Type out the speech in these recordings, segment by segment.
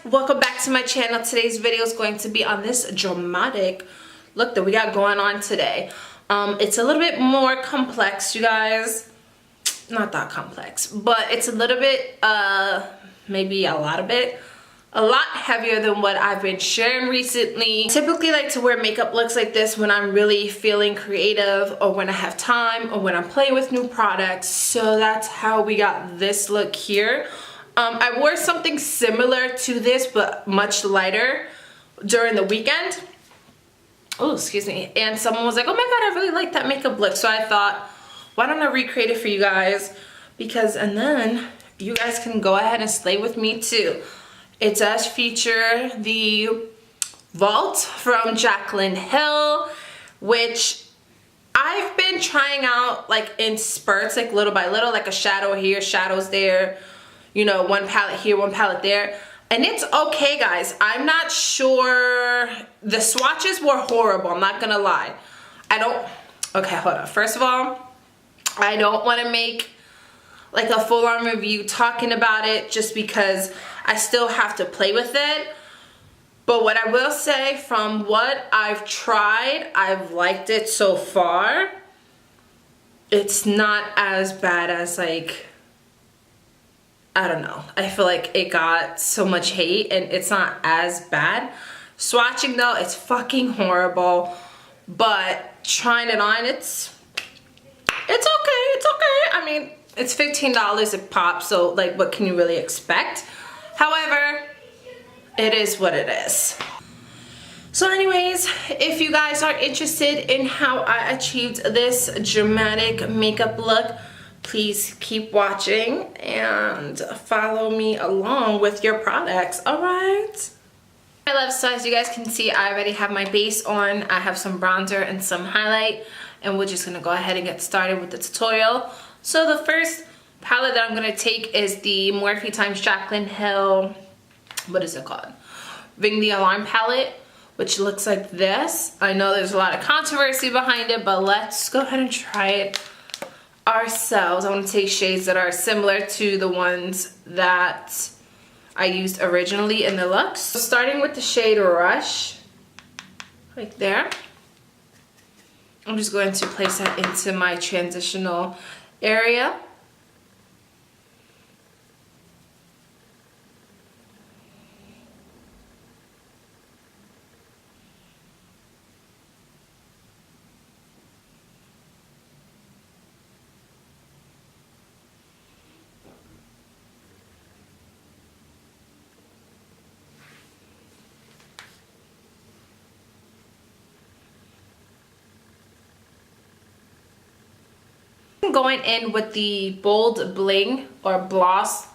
welcome back to my channel. Today's video is going to be on this dramatic look that we got going on today. It's a little bit more complex, you guys. Not that complex, but it's a little bit maybe a lot heavier than what I've been sharing recently. Typically like to wear makeup looks like this when I'm really feeling creative, or when I have time, or when I'm playing with new products. So that's how we got this look here. I wore something similar to this but much lighter during the weekend. Oh, excuse me. And someone was like, oh my god, I really like that makeup look. So I thought, why don't I recreate it for you guys? And then you guys can go ahead and slay with me too. It does feature the Vault from Jaclyn Hill, which I've been trying out like in spurts, like little by little, like a shadow here, shadows there, you know, one palette here, one palette there. And it's okay, guys. I'm not sure. The swatches were horrible, I'm not gonna lie. Okay, hold on. First of all, I don't want to make like a full-on review talking about it just because I still have to play with it. But what I will say, from what I've tried, I've liked it so far. It's not as bad as, like, I don't know. I feel like it got so much hate and it's not as bad. Swatching though, it's fucking horrible. But trying it on, it's okay. It's okay. I mean, it's $15 a pop, so like what can you really expect? However, it is what it is. So anyways, if you guys are interested in how I achieved this dramatic makeup look, please keep watching and follow me along with your products, alright? My left side, as you guys can see, I already have my base on. I have some bronzer and some highlight, and we're just gonna go ahead and get started with the tutorial. So the first palette that I'm gonna take is the Morphe times Jaclyn Hill, what is it called? Ring the Alarm palette, which looks like this. I know there's a lot of controversy behind it, but let's go ahead and try it ourselves. I want to take shades that are similar to the ones that I used originally in the looks. So starting with the shade Rush, right there. I'm just going to place that into my transitional area. Going in with the Bold Bling or Bling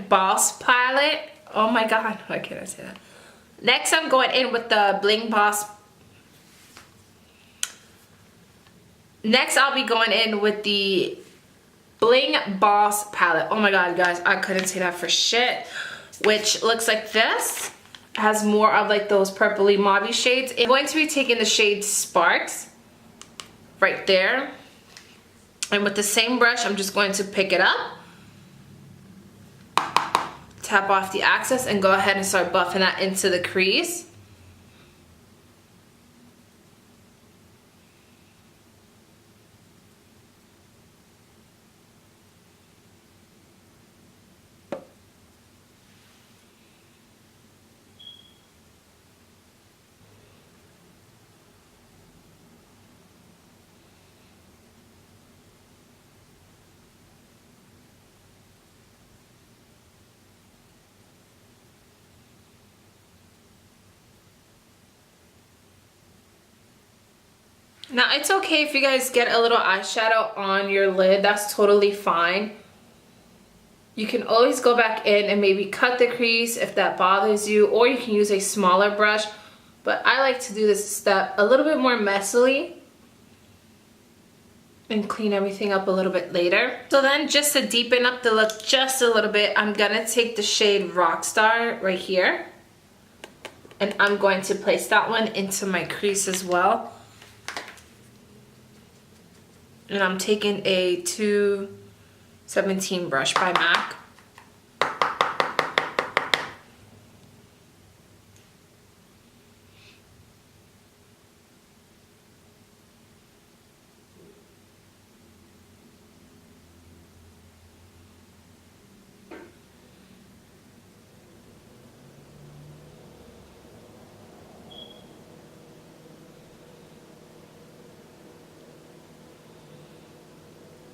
Boss palette. Oh my god, why can't I say that? Next, I'm going in with the Bling Boss. Next, I'll be going in with the Bling Boss palette. Oh my god, guys, I couldn't say that for shit. Which looks like this. It has more of like those purpley mauve shades. I'm going to be taking the shade Sparks right there, and with the same brush I'm just going to pick it up, tap off the excess, and go ahead and start buffing that into the crease. Now, it's okay if you guys get a little eyeshadow on your lid. That's totally fine. You can always go back in and maybe cut the crease if that bothers you, or you can use a smaller brush. But I like to do this step a little bit more messily and clean everything up a little bit later. So then, just to deepen up the look just a little bit, I'm gonna take the shade Rockstar right here, and I'm going to place that one into my crease as well. And I'm taking a 217 brush by MAC.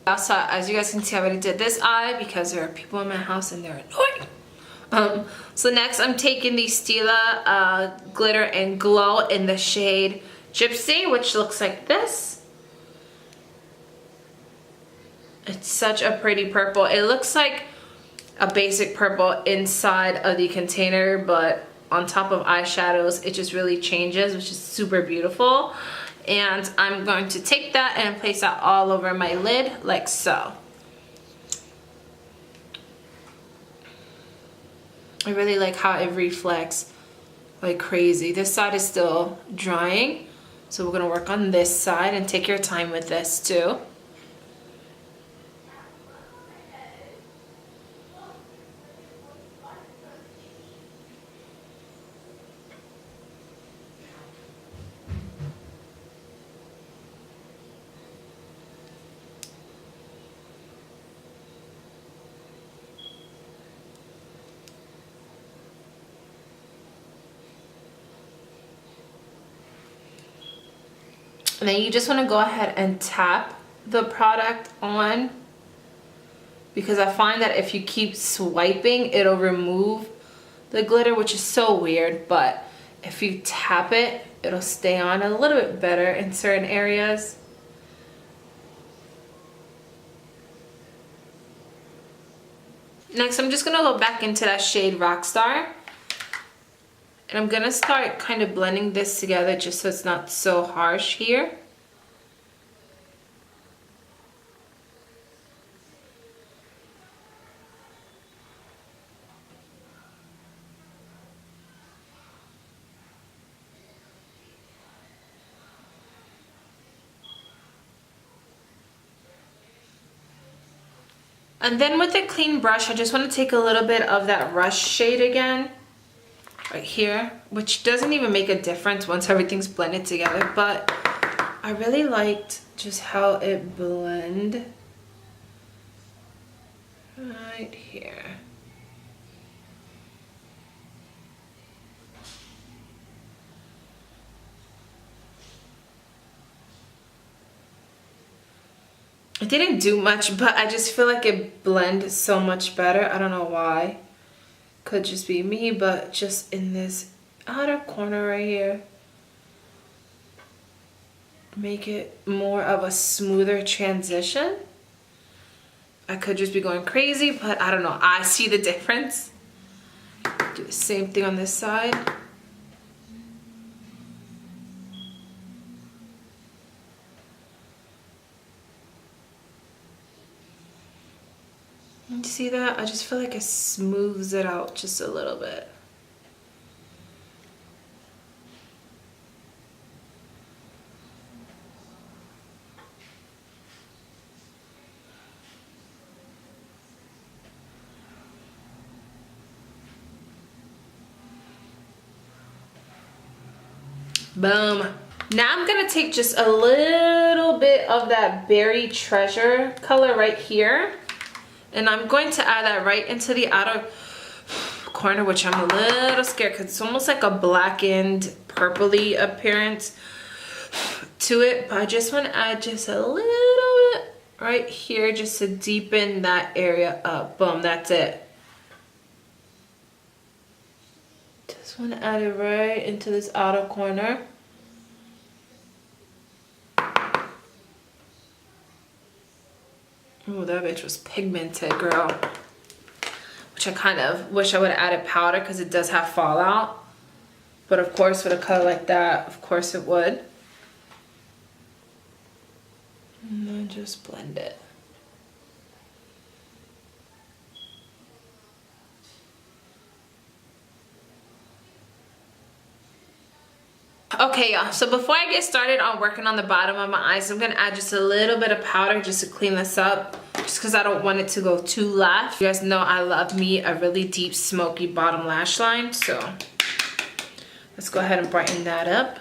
Also, as you guys can see, I already did this eye because there are people in my house and they're annoying. So next I'm taking the Stila Glitter and Glow in the shade Gypsy, which looks like this. It's such a pretty purple. It looks like a basic purple inside of the container, but on top of eyeshadows it just really changes, which is super beautiful. And I'm going to take that and place that all over my lid like so. I really like how it reflects like crazy. This side is still drying, so we're gonna work on this side, and take your time with this too. And then you just want to go ahead and tap the product on, because I find that if you keep swiping, it'll remove the glitter, which is so weird. But if you tap it, it'll stay on a little bit better in certain areas. Next, I'm just going to go back into that shade Rockstar. And I'm gonna start kind of blending this together just so it's not so harsh here. And then with a clean brush, I just want to take a little bit of that Rush shade again. Right here, which doesn't even make a difference once everything's blended together, but I really liked just how it blended right here. It didn't do much, but I just feel like it blended so much better. I don't know why. Could just be me, but just in this outer corner right here, make it more of a smoother transition. I could just be going crazy, but I don't know. I see the difference. Do the same thing on this side. You see that? I just feel like it smooths it out just a little bit. Boom. Now I'm gonna take just a little bit of that Berry Treasure color right here, and I'm going to add that right into the outer corner, which I'm a little scared because it's almost like a blackened purpley appearance to it, but I just want to add just a little bit right here just to deepen that area up. Boom, that's it. Just want to add it right into this outer corner. Oh, that bitch was pigmented, girl. Which I kind of wish I would have added powder because it does have fallout. But of course, with a color like that, of course it would. And then just blend it. Okay, y'all, so before I get started on working on the bottom of my eyes, I'm gonna add just a little bit of powder just to clean this up, just because I don't want it to go too lash. You guys know I love me a really deep smoky bottom lash line, so let's go ahead and brighten that up.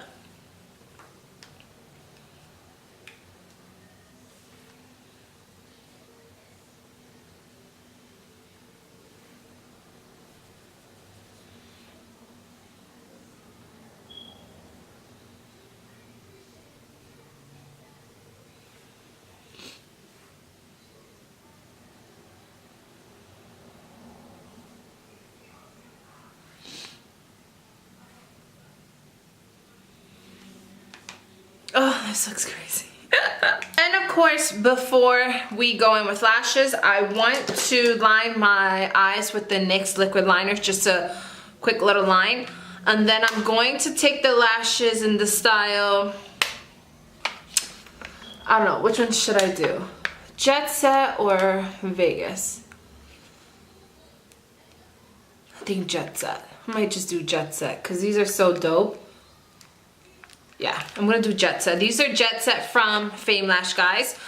this looks crazy. And of course, before we go in with lashes, I want to line my eyes with the NYX Liquid Liner, just a quick little line. And then I'm going to take the lashes in the style, I don't know, which one should I do? Jet Set or Vegas? I think Jet Set. I might just do Jet Set because these are so dope. Yeah, I'm gonna do Jet Set. These are Jet Set from Fame Lash, guys.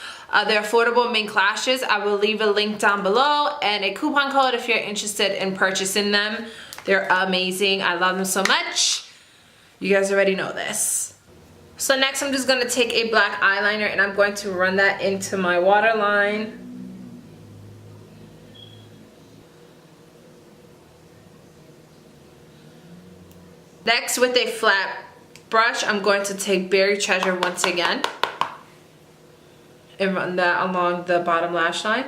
They're affordable mink lashes. I will leave a link down below and a coupon code if you're interested in purchasing them. They're amazing. I love them so much. You guys already know this. So next I'm just gonna take a black eyeliner and I'm going to run that into my waterline. Next, with a flat brush, I'm going to take Berry Treasure once again and run that along the bottom lash line.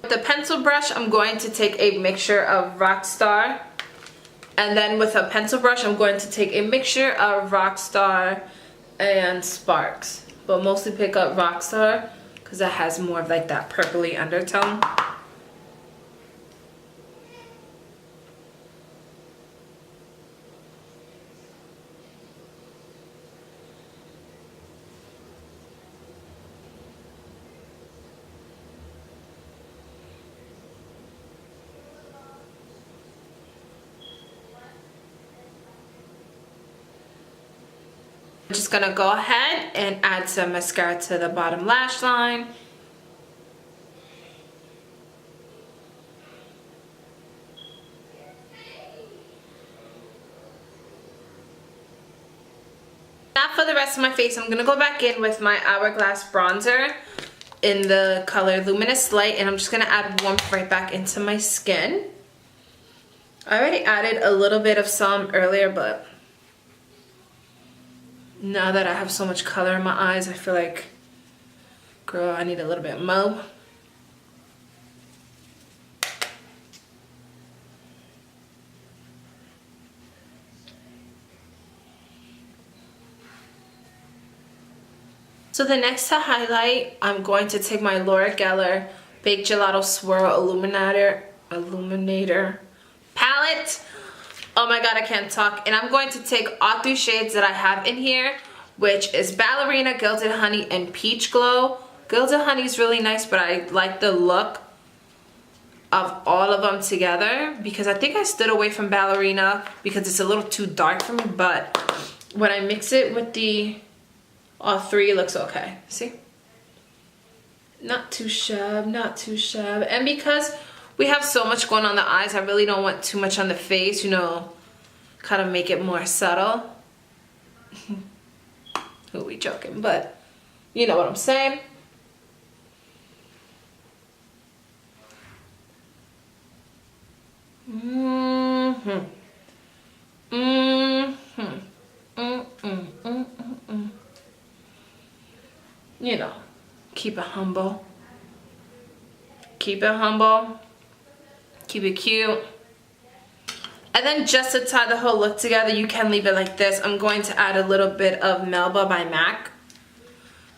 With the pencil brush, I'm going to take a mixture of Rockstar, and then with a pencil brush, I'm going to take a mixture of Rockstar and Sparks, but mostly pick up Rockstar because it has more of like that purpley undertone. I'm just gonna go ahead and add some mascara to the bottom lash line. Now for the rest of my face, I'm gonna go back in with my Hourglass bronzer in the color Luminous Light, and I'm just gonna add warmth right back into my skin. I already added a little bit of some earlier, but now that I have so much color in my eyes, I feel like, girl, I need a little bit more. So the next to highlight, I'm going to take my Laura Geller Baked Gelato Swirl Illuminator palette. Oh my god, I can't talk. And I'm going to take all three shades that I have in here, which is Ballerina, Gilded Honey, and Peach Glow. Gilded Honey is really nice, but I like the look of all of them together because I think I stood away from Ballerina because it's a little too dark for me, but when I mix it with the all three, it looks okay. See? Not too shabby, not too shabby. And because we have so much going on the eyes, I really don't want too much on the face, you know, kind of make it more subtle. Who are we joking? But you know what I'm saying. You know, keep it humble. Keep it humble. Keep it cute. And then just to tie the whole look together, you can leave it like this. I'm going to add a little bit of Melba by MAC,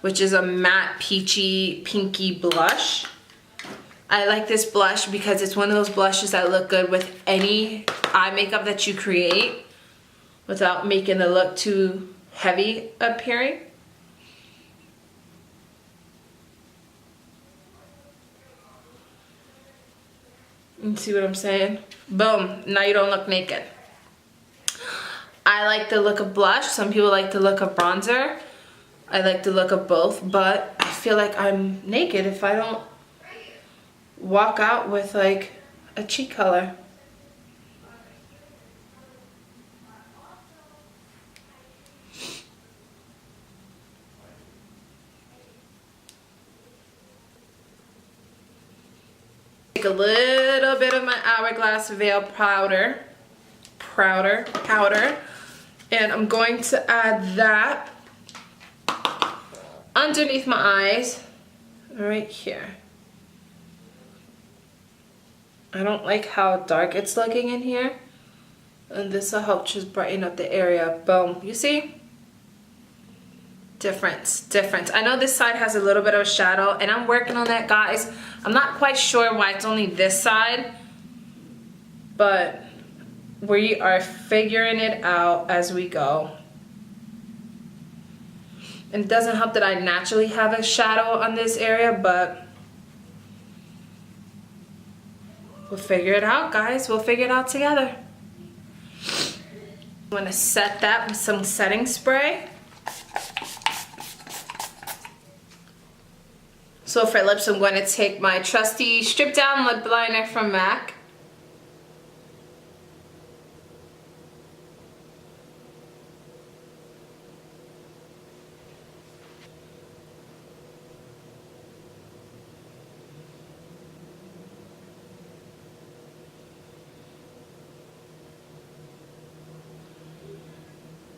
which is a matte peachy pinky blush. I like this blush because it's one of those blushes that look good with any eye makeup that you create without making the look too heavy appearing. You see what I'm saying? Boom, now you don't look naked. I like the look of blush. Some people like the look of bronzer. I like the look of both, but I feel like I'm naked if I don't walk out with like a cheek color. Take a little bit of my Hourglass Veil powder, and I'm going to add that underneath my eyes, right here. I don't like how dark it's looking in here. And this will help just brighten up the area. Boom. You see? Difference. I know this side has a little bit of shadow, and I'm working on that, guys. I'm not quite sure why it's only this side, but we are figuring it out as we go. And it doesn't help that I naturally have a shadow on this area, but we'll figure it out, guys. We'll figure it out together. I'm gonna set that with some setting spray. So for lips, I'm going to take my trusty Stripdown lip liner from MAC.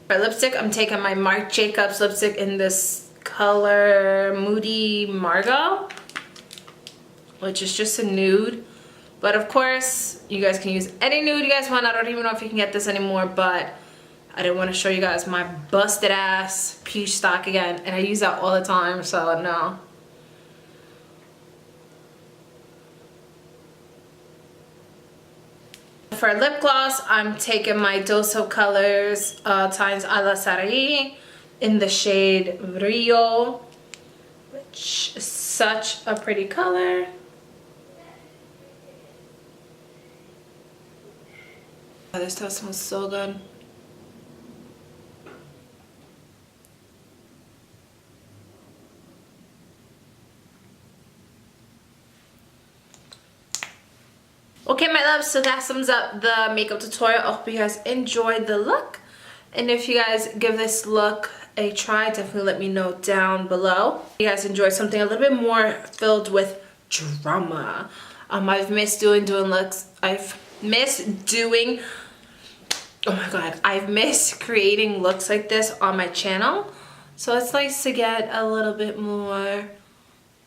For lipstick, I'm taking my Marc Jacobs lipstick in this color Moody Margot, which is just a nude, but of course you guys can use any nude you guys want. I don't even know if you can get this anymore, but I didn't want to show you guys my busted ass peach stock again, and I use that all the time, so no. For lip gloss, I'm taking my Dose of Colors times A La Sarai in the shade Brillo, which is such a pretty color. Oh, this stuff smells so good. Okay, my loves, so that sums up the makeup tutorial. I hope you guys enjoyed the look. And if you guys give this look a try, definitely let me know down below. If you guys enjoyed something a little bit more filled with drama. I've missed doing looks. I've missed doing, oh my god, I've missed creating looks like this on my channel. So it's nice to get a little bit more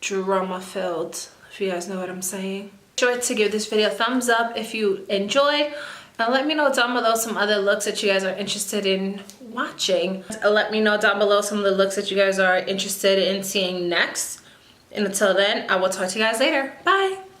drama filled, if you guys know what I'm saying. Be sure to give this video a thumbs up if you enjoyed. And let me know down below some other looks that you guys are interested in watching. Let me know down below some of the looks that you guys are interested in seeing next. And until then, I will talk to you guys later. Bye!